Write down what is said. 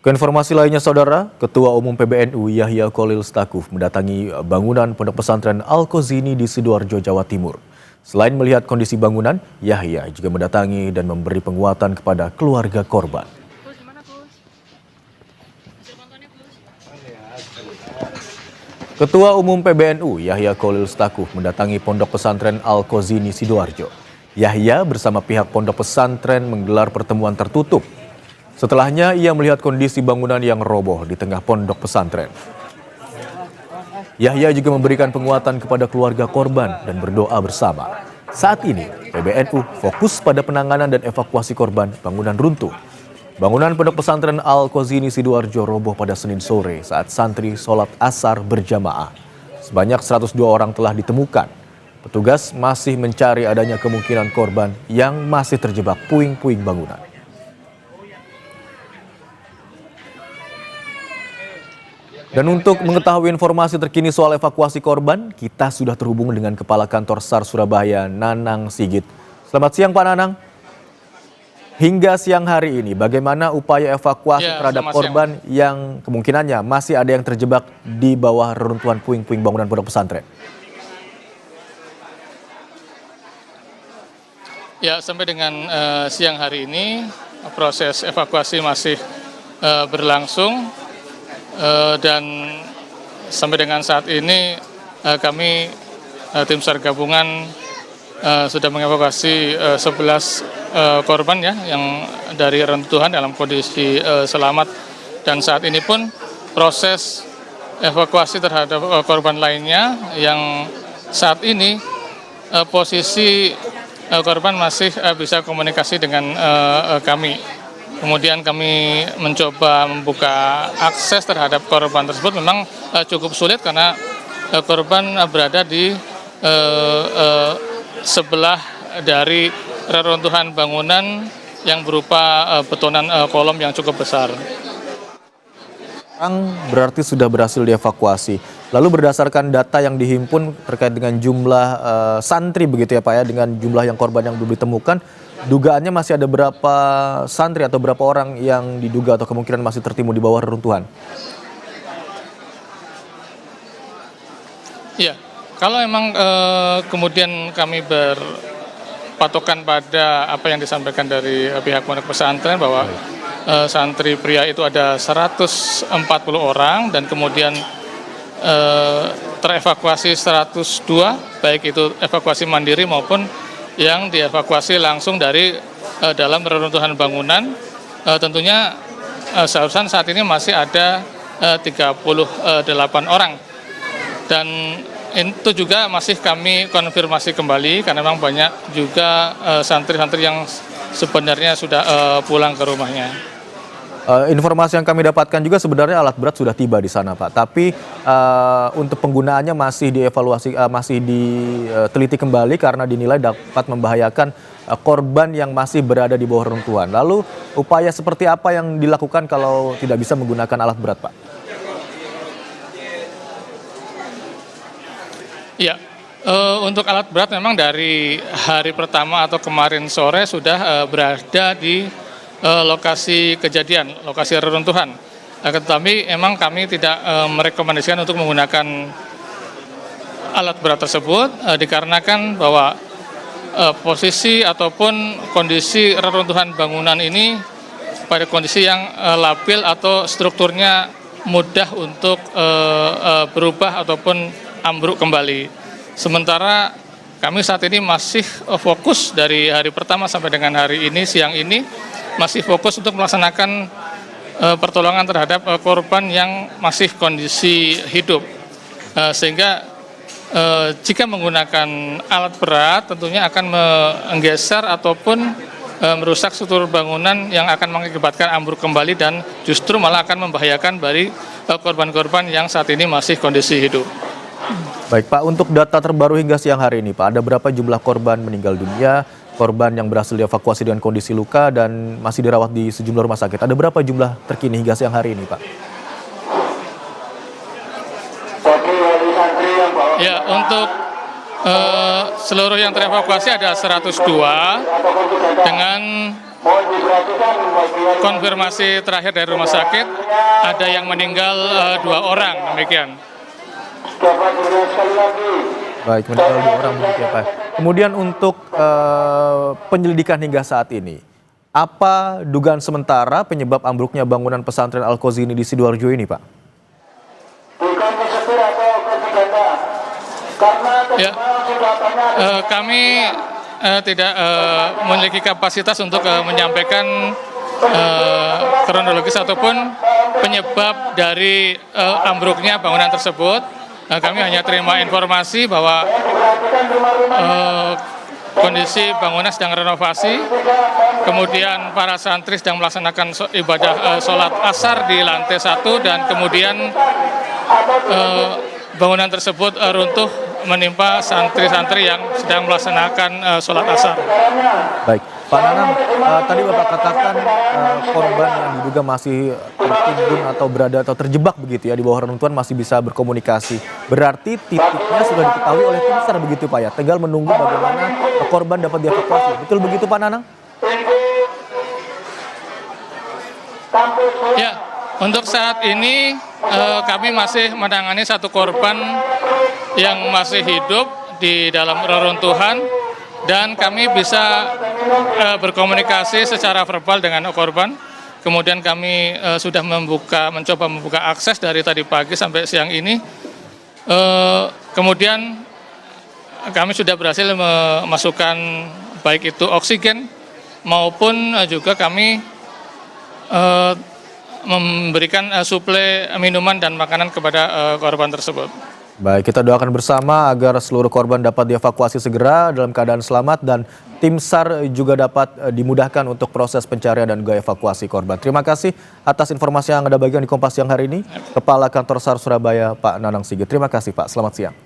Ke informasi lainnya, Saudara, Ketua Umum PBNU Yahya Kholil Stakuf mendatangi bangunan Pondok Pesantren Al-Qazini di Sidoarjo, Jawa Timur. Selain melihat kondisi bangunan, Yahya juga mendatangi dan memberi penguatan kepada keluarga korban. Ketua Umum PBNU Yahya Kholil Stakuf mendatangi Pondok Pesantren Al-Qazini Sidoarjo. Yahya bersama pihak pondok pesantren menggelar pertemuan tertutup. Setelahnya ia melihat kondisi bangunan yang roboh di tengah pondok pesantren. Yahya juga memberikan penguatan kepada keluarga korban dan berdoa bersama. Saat ini PBNU fokus pada penanganan dan evakuasi korban bangunan runtuh. Bangunan pondok pesantren Al-Qazini Sidoarjo roboh pada Senin sore saat santri sholat asar berjamaah. Sebanyak 102 orang telah ditemukan. Petugas masih mencari adanya kemungkinan korban yang masih terjebak puing-puing bangunan. Dan untuk mengetahui informasi terkini soal evakuasi korban, kita sudah terhubung dengan Kepala Kantor SAR Surabaya, Nanang Sigit. Selamat siang, Pak Nanang. Hingga siang hari ini, bagaimana upaya evakuasi terhadap korban yang kemungkinannya masih ada yang terjebak di bawah reruntuhan puing-puing bangunan pondok pesantren? Ya, sampai dengan siang hari ini, proses evakuasi masih berlangsung. Dan sampai dengan saat ini kami tim SAR gabungan sudah mengevakuasi 11 korban ya yang dari reruntuhan dalam kondisi selamat, dan saat ini pun proses evakuasi terhadap korban lainnya yang saat ini posisi korban masih bisa komunikasi dengan kami. Kemudian kami mencoba membuka akses terhadap korban tersebut. Memang cukup sulit karena korban berada di sebelah dari reruntuhan bangunan yang berupa betonan kolom yang cukup besar. Berarti sudah berhasil dievakuasi. Lalu berdasarkan data yang dihimpun terkait dengan jumlah santri begitu ya Pak ya, dengan jumlah yang korban yang belum ditemukan, dugaannya masih ada berapa santri atau berapa orang yang diduga atau kemungkinan masih tertimbun di bawah reruntuhan? Iya, kalau memang kemudian kami berpatokan pada apa yang disampaikan dari pihak pondok pesantren bahwa santri pria itu ada 140 orang dan kemudian terevakuasi 102, baik itu evakuasi mandiri maupun yang dievakuasi langsung dari dalam reruntuhan bangunan. Tentunya seharusnya saat ini masih ada 38 orang, dan itu juga masih kami konfirmasi kembali karena memang banyak juga santri-santri yang sebenarnya sudah pulang ke rumahnya. Informasi yang kami dapatkan juga sebenarnya alat berat sudah tiba di sana Pak, tapi untuk penggunaannya masih dievaluasi, masih diteliti kembali karena dinilai dapat membahayakan korban yang masih berada di bawah reruntuhan. Lalu upaya seperti apa yang dilakukan kalau tidak bisa menggunakan alat berat Pak? Ya, untuk alat berat memang dari hari pertama atau kemarin sore sudah berada di lokasi kejadian, lokasi reruntuhan. Tetapi memang kami tidak merekomendasikan untuk menggunakan alat berat tersebut dikarenakan bahwa posisi ataupun kondisi reruntuhan bangunan ini pada kondisi yang labil atau strukturnya mudah untuk berubah ataupun ambruk kembali. Sementara kami saat ini masih fokus dari hari pertama sampai dengan hari ini, siang ini, masih fokus untuk melaksanakan pertolongan terhadap korban yang masih kondisi hidup. Sehingga jika menggunakan alat berat tentunya akan menggeser ataupun merusak struktur bangunan yang akan mengakibatkan ambruk kembali dan justru malah akan membahayakan bagi korban-korban yang saat ini masih kondisi hidup. Baik Pak, untuk data terbaru hingga siang hari ini Pak, ada berapa jumlah korban meninggal dunia, korban yang berhasil dievakuasi dengan kondisi luka dan masih dirawat di sejumlah rumah sakit? Ada berapa jumlah terkini hingga siang hari ini Pak? Ya, untuk seluruh yang terevakuasi ada 102 dengan konfirmasi terakhir dari rumah sakit ada yang meninggal 2 orang, demikian. Baik, meninggal 2 orang begitu ya Pak. Kemudian untuk penyelidikan hingga saat ini, apa dugaan sementara penyebab ambruknya bangunan pesantren Al-Qazini di Sidoarjo ini Pak? Ya, kami tidak memiliki kapasitas untuk menyampaikan kronologis ataupun penyebab dari ambruknya bangunan tersebut. Kami hanya terima informasi bahwa kondisi bangunan sedang renovasi, kemudian para santri sedang melaksanakan ibadah sholat asar di lantai 1, dan kemudian bangunan tersebut runtuh menimpa santri-santri yang sedang melaksanakan sholat asar. Baik, Pak Nanang, tadi Bapak katakan korban yang diduga masih tertimbun atau berada atau terjebak begitu ya di bawah reruntuhan masih bisa berkomunikasi. Berarti titiknya sudah diketahui oleh tim SAR begitu Pak ya, tinggal menunggu bagaimana korban dapat dievakuasi. Betul begitu Pak Nanang? Ya, untuk saat ini kami masih menangani 1 korban yang masih hidup di dalam reruntuhan, dan kami bisa berkomunikasi secara verbal dengan korban. Kemudian kami sudah mencoba membuka akses dari tadi pagi sampai siang ini. Kemudian kami sudah berhasil memasukkan baik itu oksigen maupun juga kami memberikan suplai minuman dan makanan kepada korban tersebut. Baik, kita doakan bersama agar seluruh korban dapat dievakuasi segera dalam keadaan selamat dan tim SAR juga dapat dimudahkan untuk proses pencarian dan juga evakuasi korban. Terima kasih atas informasi yang Anda bagikan di Kompas siang hari ini. Kepala Kantor SAR Surabaya, Pak Nanang Sigit. Terima kasih Pak, selamat siang.